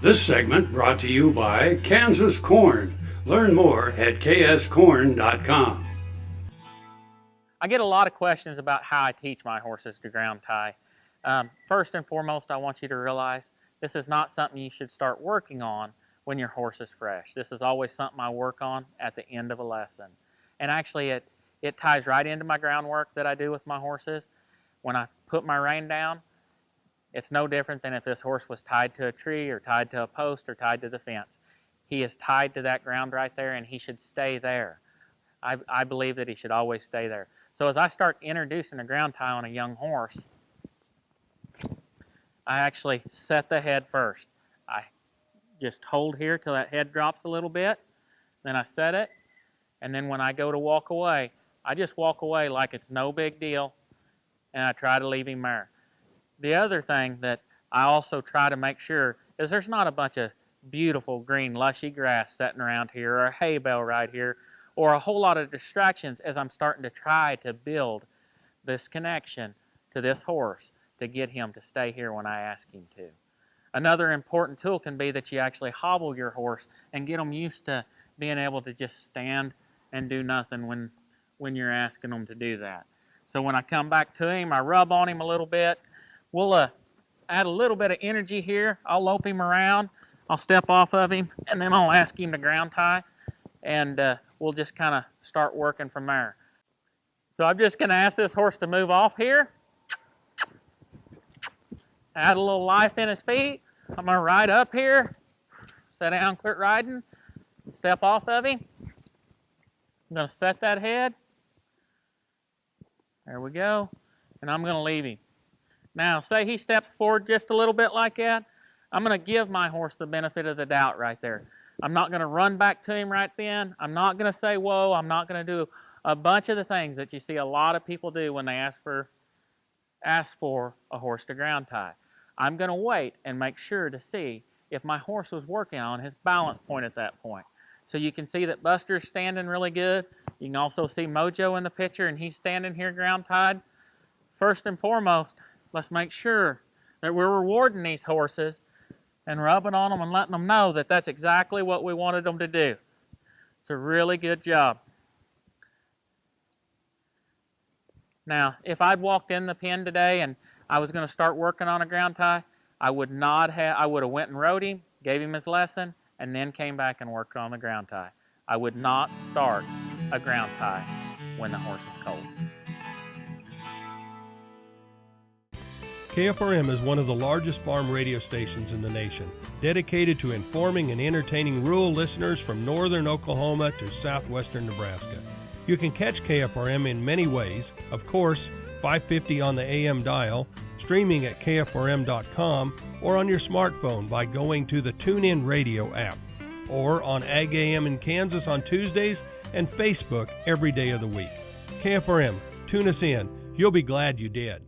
This segment brought to you by Kansas Corn. Learn more at kscorn.com. I get a lot of questions about how I teach my horses to ground tie. First and foremost, I want you to realize this is not something you should start working on when your horse is fresh. This is always something I work on at the end of a lesson. And actually it ties right into my groundwork that I do with my horses. When I put my rein down, it's no different than if this horse was tied to a tree or tied to a post or tied to the fence. He is tied to that ground right there, and he should stay there. I believe that he should always stay there. So as I start introducing a ground tie on a young horse, I actually set the head first. I just hold here till that head drops a little bit, then I set it, and then when I go to walk away, I just walk away like it's no big deal, and I try to leave him there. The other thing that I also try to make sure is there's not a bunch of beautiful green lushy grass sitting around here or a hay bale right here or a whole lot of distractions as I'm starting to try to build this connection to this horse to get him to stay here when I ask him to. Another important tool can be that you actually hobble your horse and get them used to being able to just stand and do nothing when you're asking them to do that. So when I come back to him, I rub on him a little bit. We'll add a little bit of energy here. I'll lope him around. I'll step off of him, and then I'll ask him to ground tie, and we'll just kind of start working from there. So I'm just going to ask this horse to move off here. Add a little life in his feet. I'm going to ride up here, sit down, quit riding, step off of him. I'm going to set that head. There we go. And I'm going to leave him. Now, say he steps forward just a little bit like that. I'm going to give my horse the benefit of the doubt right there. I'm not going to run back to him right then. I'm not going to say, whoa. I'm not going to do a bunch of the things that you see a lot of people do when they ask for a horse to ground tie. I'm going to wait and make sure to see if my horse was working on his balance point at that point. So you can see that Buster's standing really good. You can also see Mojo in the picture, and he's standing here ground tied. First and foremost, let's make sure that we're rewarding these horses and rubbing on them and letting them know that that's exactly what we wanted them to do. It's a really good job. Now, if I'd walked in the pen today and I was going to start working on a ground tie, I would have went and rode him, gave him his lesson, and then came back and worked on the ground tie. I would not start a ground tie when the horse is cold. KFRM is one of the largest farm radio stations in the nation, dedicated to informing and entertaining rural listeners from northern Oklahoma to southwestern Nebraska. You can catch KFRM in many ways, of course, 550 on the AM dial, streaming at kfrm.com, or on your smartphone by going to the TuneIn Radio app, or on Ag AM in Kansas on Tuesdays and Facebook every day of the week. KFRM, tune us in. You'll be glad you did.